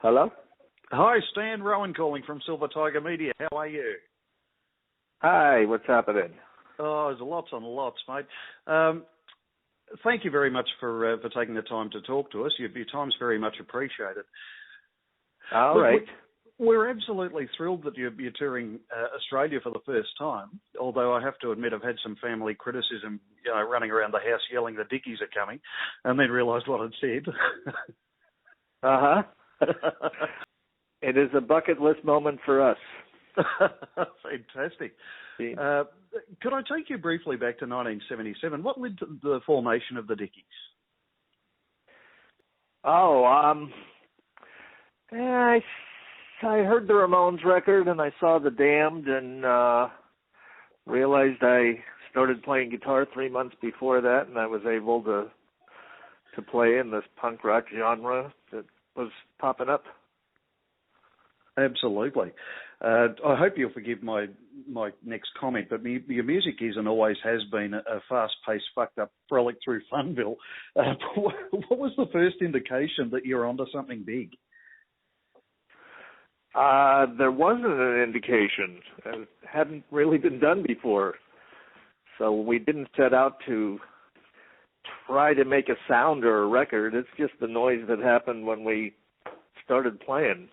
Hello? Hi, Stan Rowan calling from Silver Tiger Media. How are you? Hi, what's happening? Oh, there's lots and lots, mate. Thank you very much for taking the time to talk to us. Your time's very much appreciated. All right. We're absolutely thrilled that you're touring Australia for the first time, although I have to admit I've had some family criticism, running around the house yelling the Dickies are coming, and then realised what I'd said. Uh-huh. It is a bucket list moment for us. Fantastic. Could I take you briefly back to 1977? What led to the formation of the Dickies? I heard the Ramones record and I saw The Damned and realized I started playing guitar 3 months before that, and I was able to play in this punk rock genre that was popping up. Absolutely. I hope you'll forgive my next comment, but your music is and always has been a fast-paced, fucked-up frolic through Funville. What was the first indication that you're onto something big? There wasn't an indication. It hadn't really been done before. So we didn't set out to try to make a sound or a record. It's just the noise that happened when we started playing.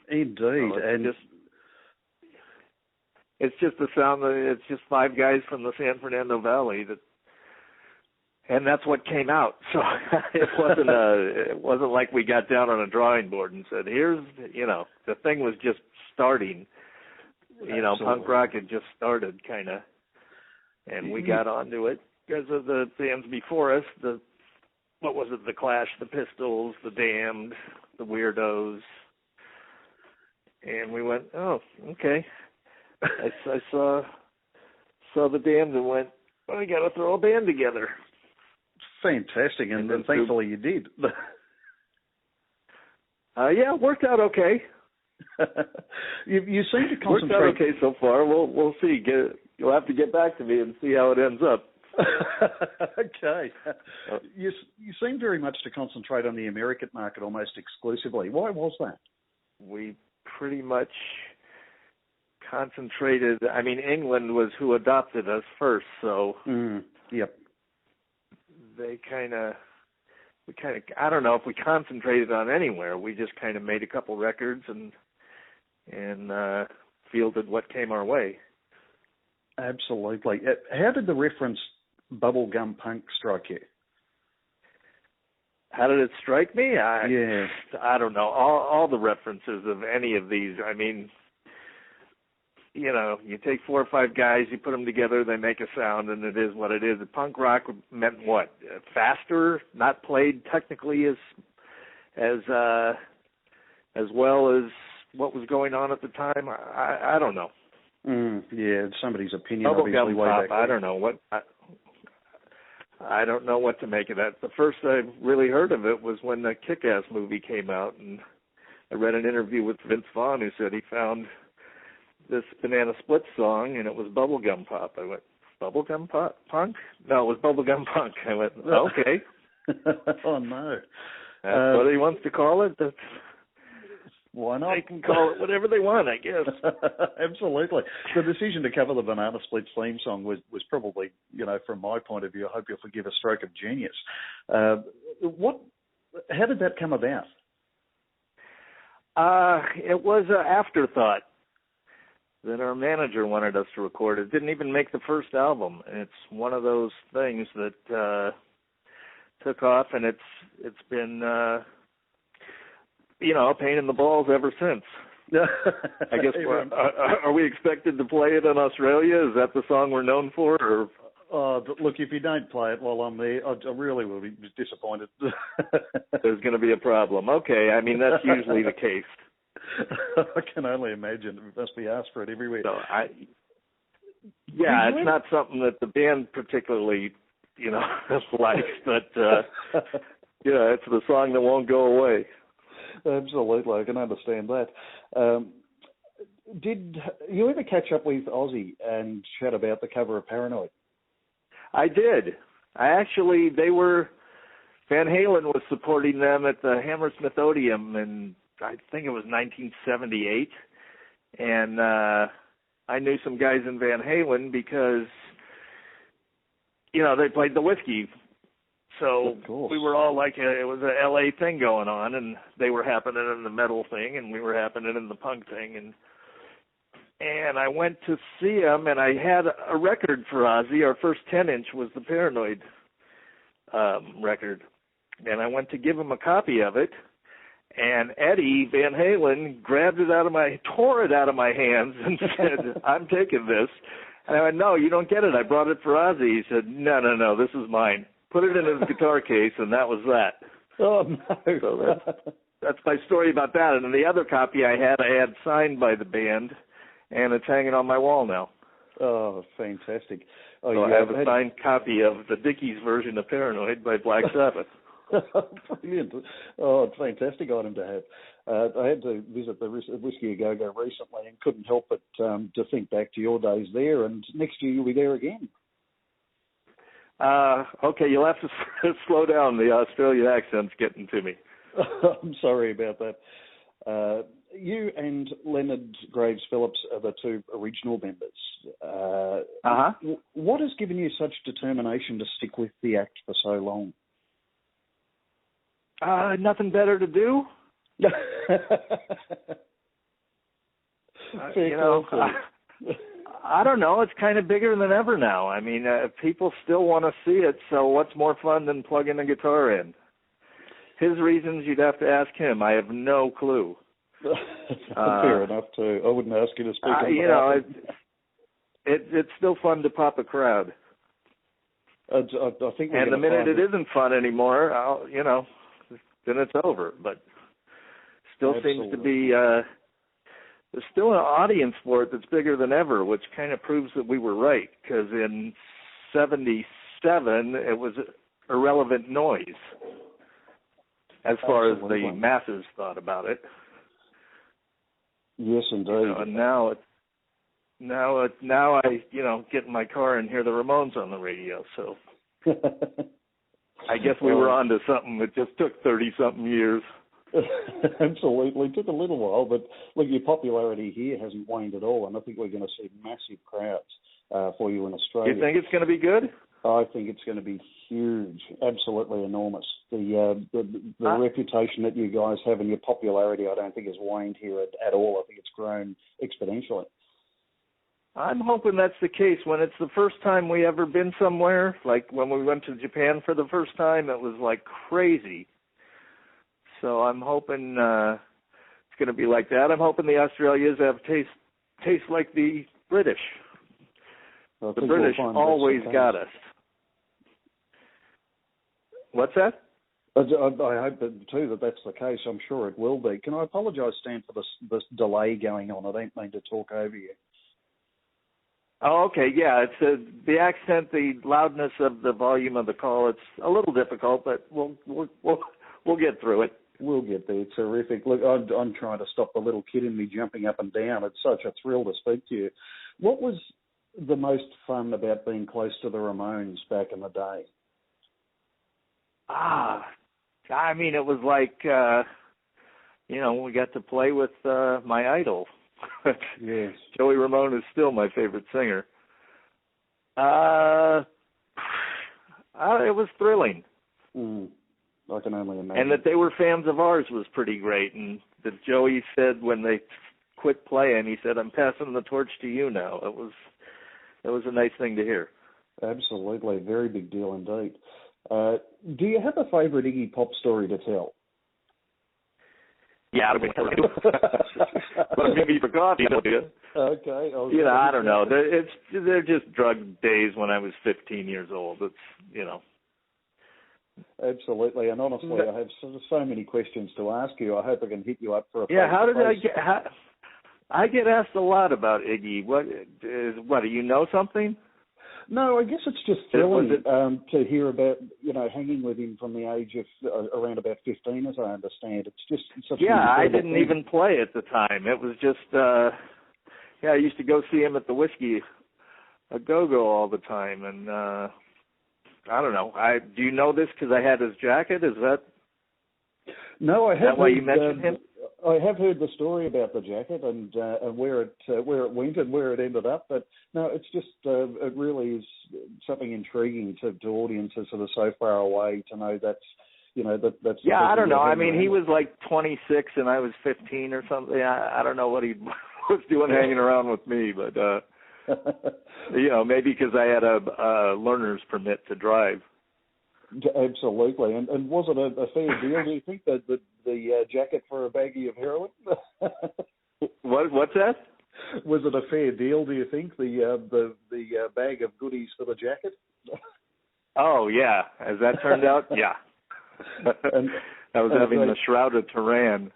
Indeed. So it's just the sound. It's just five guys from the San Fernando Valley and that's what came out. So it wasn't like we got down on a drawing board and said, "Here's," the thing was just starting. Absolutely. Punk rock had just started, kind of, and we got onto it because of the bands before us. The Clash, the Pistols, the Damned, the Weirdos, and we went, "Oh, okay." I saw the Damned and went, "Well, we got to throw a band together." Fantastic, and thankfully you did. Yeah, it worked out okay. You seem to concentrate. Worked out okay so far. We'll see. You'll have to get back to me and see how it ends up. Okay. You seem very much to concentrate on the American market almost exclusively. Why was that? We pretty much concentrated. I mean, England was who adopted us first, so. Yep. We kind of, I don't know if we concentrated on anywhere. We just kind of made a couple records and fielded what came our way. Absolutely. How did the reference bubblegum punk strike you? How did it strike me? Yeah. I don't know. All the references of any of these, I mean, you take 4 or 5 guys, you put them together, they make a sound, and it is what it is. Punk rock meant what? Faster, not played technically as well as what was going on at the time. I don't know. Yeah, somebody's opinion. Bubblegum pop. I don't know what. I don't know what to make of that. The first I really heard of it was when the Kick-Ass movie came out, and I read an interview with Vince Vaughn who said he found this Banana Split song, and it was bubblegum pop. I went, bubblegum pop? Punk? No, it was bubblegum punk. I went, okay. Oh, no. That's what he wants to call it. Why not? They can call it whatever they want, I guess. Absolutely. The decision to cover the Banana Split theme song was probably, from my point of view, I hope you'll forgive a stroke of genius. How did that come about? It was an afterthought that our manager wanted us to record. It didn't even make the first album. It's one of those things that took off, and it's been a pain in the balls ever since. I guess are we expected to play it in Australia? Is that the song we're known for? Or? Look, if you don't play it while I'm there, I really will be disappointed. There's going to be a problem. Okay, I mean, that's usually the case. I can only imagine. It must be asked for it everywhere. So it's not something that the band particularly, likes, but it's the song that won't go away. Absolutely, I can understand that. Did you ever catch up with Ozzy and chat about the cover of Paranoid? I did. They were Van Halen was supporting them at the Hammersmith Odeum in, I think it was 1978. And I knew some guys in Van Halen because, they played the Whiskey. So we were all like, it was a LA thing going on, and they were happening in the metal thing, and we were happening in the punk thing. And I went to see him, and I had a record for Ozzy. Our first 10-inch was the Paranoid record. And I went to give him a copy of it, and Eddie Van Halen tore it out of my hands and said, "I'm taking this." And I went, "No, you don't get it. I brought it for Ozzy." He said, No, this is mine. Put it in his guitar case, and that was that. Oh, no. So that's my story about that. And then the other copy I had signed by the band, and it's hanging on my wall now. Oh, fantastic. So I have a signed copy of the Dickies version of Paranoid by Black Sabbath. Brilliant. Oh, it's a fantastic item to have. I had to visit the Whiskey A Go-Go recently and couldn't help but to think back to your days there, and next year you'll be there again. Okay, you'll have to slow down. The Australian accent's getting to me. I'm sorry about that. You and Leonard Graves Phillips are the two original members. What has given you such determination to stick with the act for so long? Nothing better to do. I don't know. It's kind of bigger than ever now. I mean, people still want to see it, so what's more fun than plugging a guitar in? His reasons, you'd have to ask him. I have no clue. Fair enough, too. I wouldn't ask you to speak on behalf. It's still fun to pop a crowd. I think and the minute it isn't fun anymore, then it's over. But still seems to be there's still an audience for it that's bigger than ever, which kind of proves that we were right. Because in '77, it was irrelevant noise as far as the masses thought about it. Yes, indeed. And now I get in my car and hear the Ramones on the radio. So I guess we were on to something. It just took 30-something years. Absolutely. It took a little while, but look, your popularity here hasn't waned at all, and I think we're going to see massive crowds for you in Australia. You think it's going to be good? I think it's going to be huge, absolutely enormous. The reputation that you guys have and your popularity, I don't think has waned here at all. I think it's grown exponentially. I'm hoping that's the case. When it's the first time we ever been somewhere, like when we went to Japan for the first time, it was like crazy. So I'm hoping it's going to be like that. I'm hoping the Australians have taste like the British. The British always got us. What's that? I hope that, too, that's the case. I'm sure it will be. Can I apologise, Stan, for this delay going on? I don't mean to talk over you. Oh, okay, yeah. It's the accent, the loudness of the volume of the call. It's a little difficult, but we'll get through it. We'll get there. Terrific. Look, I'm trying to stop the little kid in me jumping up and down. It's such a thrill to speak to you. What was the most fun about being close to the Ramones back in the day? I mean, it was like, we got to play with my idol. Yes. Joey Ramone is still my favorite singer. It was thrilling. I can only imagine. And that they were fans of ours was pretty great. And that Joey said when they quit playing, he said, "I'm passing the torch to you now." It was a nice thing to hear. Absolutely. Very big deal indeed. Do you have a favourite Iggy Pop story to tell? Yeah, but maybe for coffee, Okay. I don't know. They're just drug days when I was 15 years old. It's Absolutely, and honestly, I have so many questions to ask you. I hope I can hit you up for a how did I get? I get asked a lot about Iggy. What do you know something? No, I guess it's just thrilling to hear about, hanging with him from the age of around about 15, as I understand. It's just such I didn't even play at the time. It was just, I used to go see him at the Whiskey A Go-Go all the time, and I don't know. Do you know this because I had his jacket? Is that No, I is have that why heard, you mentioned him? I have heard the story about the jacket and where it went and where it ended up. But no, it's just it really is something intriguing to audiences that are so far away to know that's that's. Yeah, I don't know. I mean, he was like 26 and I was 15 or something. I don't know what he was doing hanging around with me, but maybe because I had a learner's permit to drive. Absolutely, and was it a fair deal? Do you think that the jacket for a baggie of heroin? What's that? Was it a fair deal? Do you think the bag of goodies for the jacket? Oh yeah, as that turned out, yeah. I was having the Shroud of Turan.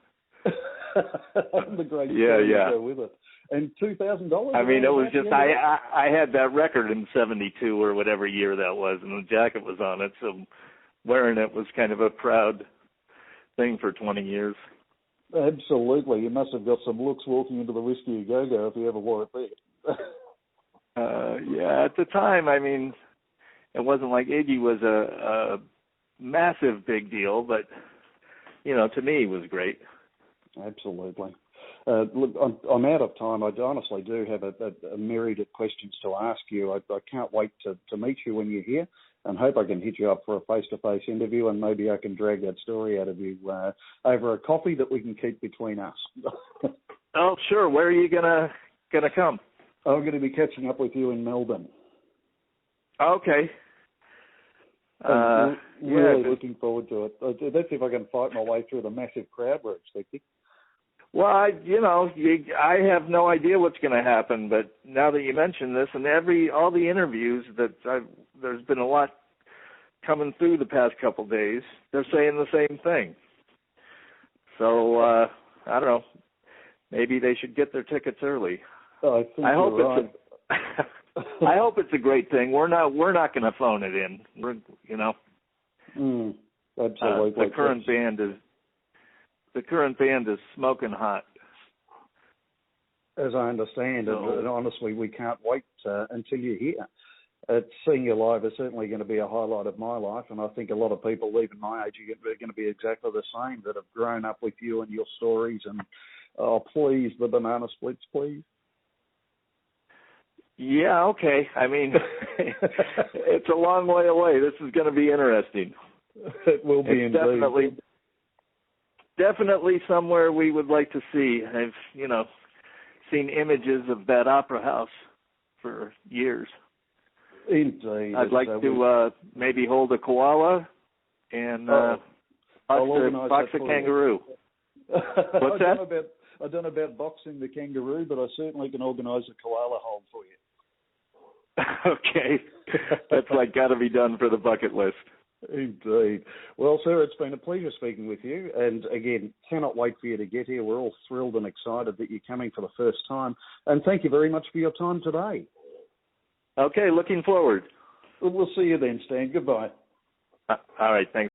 The great yeah. Go with it. And $2,000. I mean, it was just I had that record in '72 or whatever year that was, and the jacket was on it, so wearing it was kind of a proud thing for 20 years. Absolutely, you must have got some looks walking into the Whiskey A Go-Go if you ever wore it there. Yeah, at the time, I mean, it wasn't like Iggy was a massive big deal, but to me, it was great. Absolutely. Look, I'm out of time. I honestly do have a myriad of questions to ask you. I can't wait to meet you when you're here, and hope I can hit you up for a face-to-face interview, and maybe I can drag that story out of you over a coffee that we can keep between us. Oh, sure. Where are you gonna come? I'm going to be catching up with you in Melbourne. Okay. Really looking forward to it. That's if I can fight my way through the massive crowd we're expecting. Well, I have no idea what's going to happen, but now that you mention this, and all the interviews there's been a lot coming through the past couple of days. They're saying the same thing. So I don't know. Maybe they should get their tickets early. I hope right. I hope it's a great thing. We're not going to phone it in. Absolutely. The current band is smoking hot. As I understand, and honestly, we can't wait until you're here. Seeing you live is certainly going to be a highlight of my life, and I think a lot of people, even my age, are going to be exactly the same, that have grown up with you and your stories. And please, the banana splits, please. Yeah, okay. I mean, it's a long way away. This is going to be interesting. It will be indeed. Definitely somewhere we would like to see. I've, seen images of that opera house for years. Indeed. I'd like to maybe hold a koala and box a kangaroo. What's that? I don't know about boxing the kangaroo, but I certainly can organise a koala hold for you. Okay. That's got to be done for the bucket list. Indeed. Well, sir, it's been a pleasure speaking with you. And again, cannot wait for you to get here. We're all thrilled and excited that you're coming for the first time. And thank you very much for your time today. Okay, looking forward. We'll see you then, Stan. Goodbye. All right, thanks.